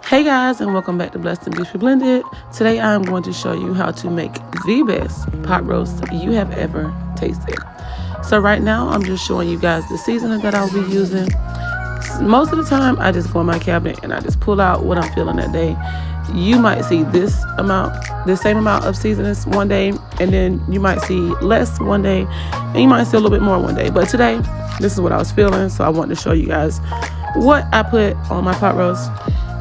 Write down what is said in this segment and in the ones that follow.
Hey guys, and welcome back to Blessed and Beautifully Blended. Today I'm going to show you how to make the best pot roast you have ever tasted. So right now I'm just showing you guys the seasoning that I'll be using. Most of the time I just go in my cabinet and I just pull out what I'm feeling that day. You might see the same amount of seasonings one day, and then you might see less one day, and you might see a little bit more one day. But today, this is what I was feeling, so I wanted to show you guys what I put on my pot roast.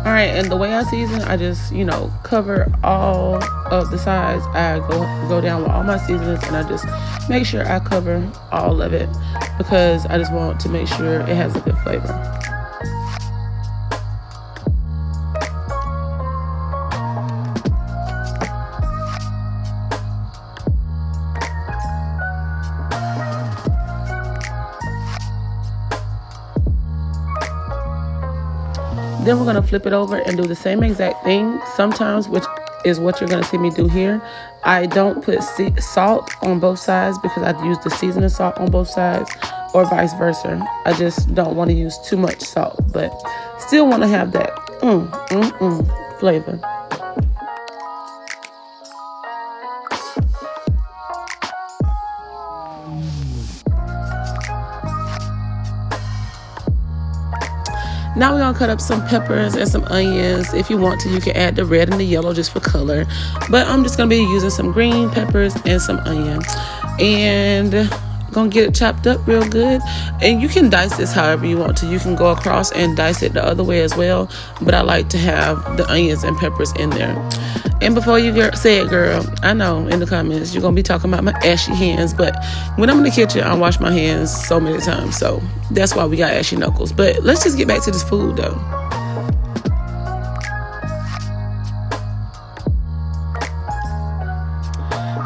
All right, and the way I season, I just, cover all of the sides. I go down with all my seasonings, and I just make sure I cover all of it because I just want to make sure it has a good flavor. Then we're going to flip it over and do the same exact thing. Sometimes, which is what you're going to see me do here, I don't put salt on both sides because I use the seasoning salt on both sides, or vice versa. I just don't want to use too much salt, but still want to have that flavor. Now we're gonna cut up some peppers and some onions. If you want to, you can add the red and the yellow just for color. But I'm just gonna be using some green peppers and some onion. And gonna get it chopped up real good. And you can dice this however you want to. You can go across and dice it the other way as well. But I like to have the onions and peppers in there. And before you say it, girl, I know in the comments you're gonna be talking about my ashy hands, but when I'm in the kitchen, I wash my hands so many times, so that's why we got ashy knuckles. But let's just get back to this food though.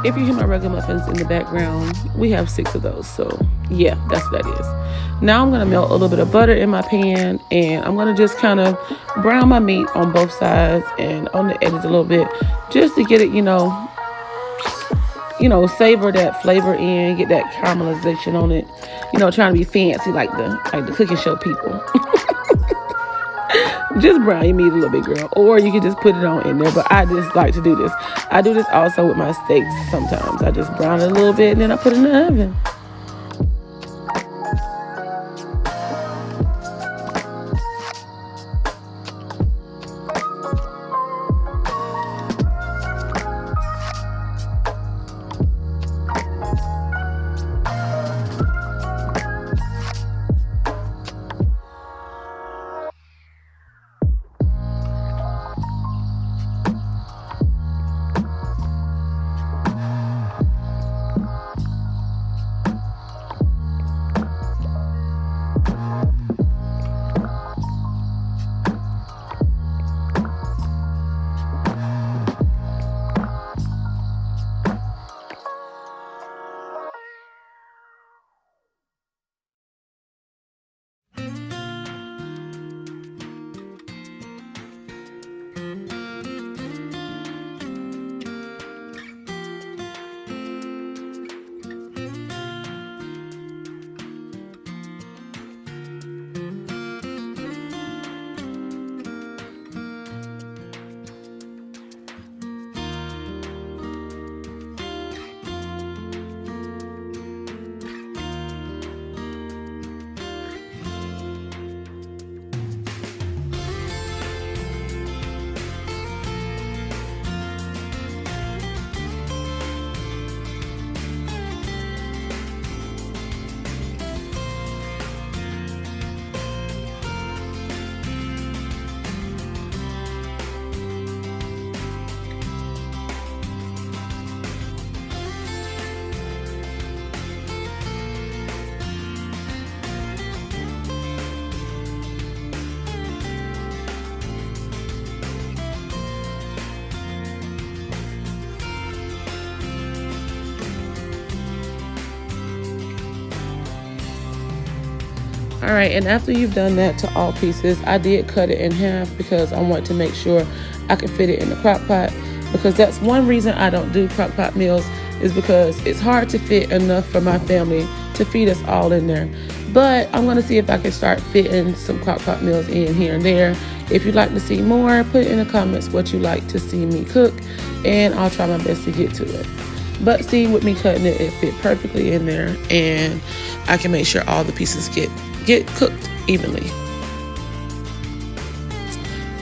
If you hear my regular muffins in the background, we have 6 of those, so yeah, that's what that is. Now I'm gonna melt a little bit of butter in my pan, and I'm gonna just kind of brown my meat on both sides and on the edges a little bit, just to get it, savor that flavor in, get that caramelization on it. Trying to be fancy like the cooking show people. Just brown your meat a little bit, girl. Or you can just put it on in there. But I just like to do this. I do this also with my steaks sometimes. I just brown it a little bit and then I put it in the oven. All right, and after you've done that to all pieces, I did cut it in half because I want to make sure I can fit it in the crock pot, because that's one reason I don't do crock pot meals, is because it's hard to fit enough for my family to feed us all in there. But I'm going to see if I can start fitting some crock pot meals in here and there. If you'd like to see more, put in the comments what you like to see me cook, and I'll try my best to get to it. But see, with me cutting it, it fit perfectly in there, and I can make sure all the pieces get cooked evenly.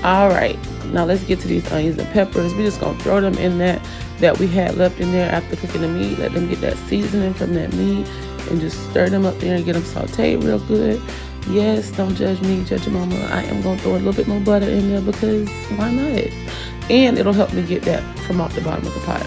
All right, now let's get to these onions and peppers. We're just gonna throw them in that we had left in there after cooking the meat. Let them get that seasoning from that meat, and just stir them up there and get them sauteed real good. Yes, don't judge me, judge your mama. I am gonna throw a little bit more butter in there because why not? And it'll help me get that from off the bottom of the pot.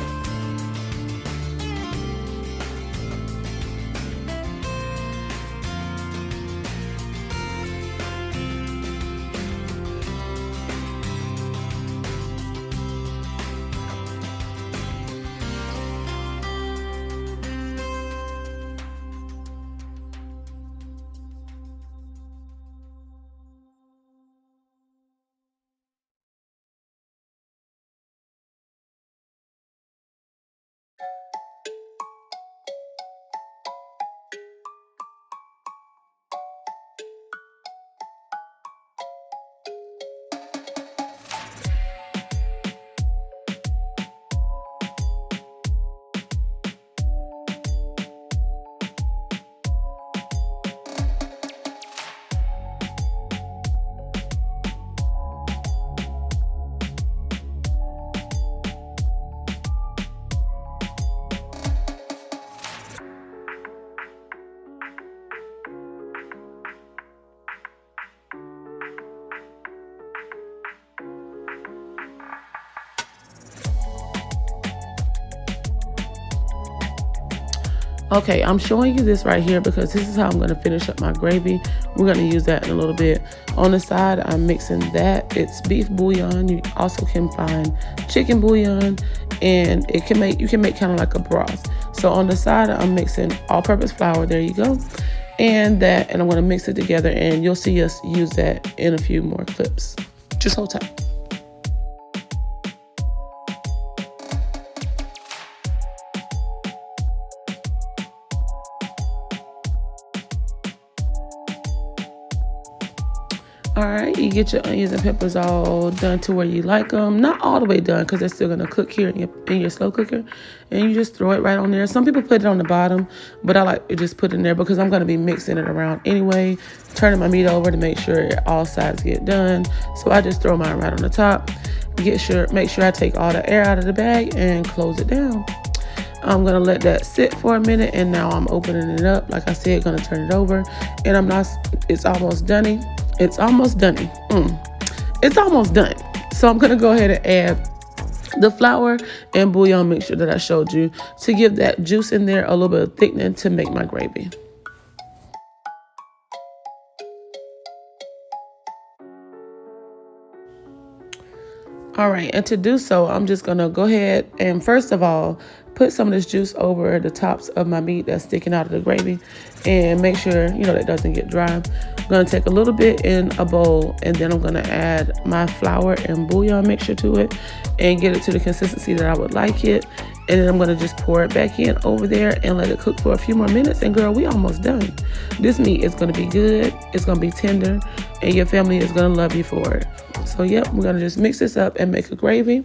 Okay, I'm showing you this right here because this is how I'm going to finish up my gravy. We're going to use that in a little bit. On the side, I'm mixing that. It's beef bouillon. You also can find chicken bouillon, and you can make kind of like a broth. So on the side, I'm mixing all-purpose flour. There you go. And I'm going to mix it together, and you'll see us use that in a few more clips. Just hold tight. All right, you get your onions and peppers all done to where you like them. Not all the way done because they're still going to cook here in your slow cooker. And you just throw it right on there. Some people put it on the bottom, but I like to just put it in there because I'm going to be mixing it around anyway. Turning my meat over to make sure all sides get done. So I just throw mine right on the top. Make sure I take all the air out of the bag and close it down. I'm going to let that sit for a minute, and now I'm opening it up. Like I said, going to turn it over. And it's almost done. It's almost done. It's almost done. So I'm going to go ahead and add the flour and bouillon mixture that I showed you to give that juice in there a little bit of thickening to make my gravy. All right, and to do so, I'm just going to go ahead and first of all, put some of this juice over the tops of my meat that's sticking out of the gravy and make sure, that doesn't get dry. I'm going to take a little bit in a bowl, and then I'm going to add my flour and bouillon mixture to it and get it to the consistency that I would like it. And then I'm going to just pour it back in over there and let it cook for a few more minutes. And girl, we almost done. This meat is going to be good. It's going to be tender, and your family is going to love you for it. So, yep, we're going to just mix this up and make a gravy.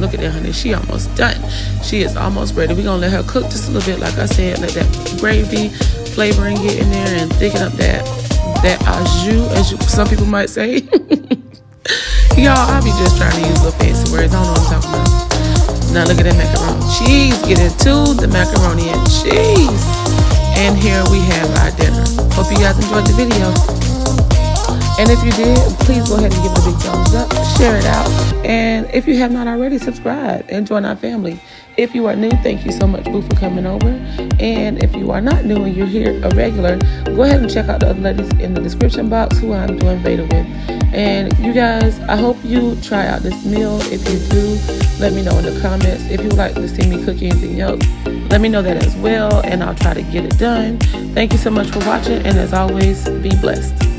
Look at that, honey. She almost done. She is almost ready. We're going to let her cook just a little bit. Like I said, let that gravy flavoring get in there and thicken up that au jus, as some people might say. Y'all, I be just trying to use little fancy words. I don't know what I'm talking about. Now look at that macaroni cheese. Get into the macaroni and cheese. And here we have our dinner. Hope you guys enjoyed the video. And if you did, please go ahead and give it a big thumbs up, share it out. And if you have not already, subscribe and join our family. If you are new, thank you so much, Boo, for coming over. And if you are not new and you're here a regular, go ahead and check out the other ladies in the description box who I'm doing VEDA with. And you guys, I hope you try out this meal. If you do, let me know in the comments. If you would like to see me cook anything else, let me know that as well, and I'll try to get it done. Thank you so much for watching, and as always, be blessed.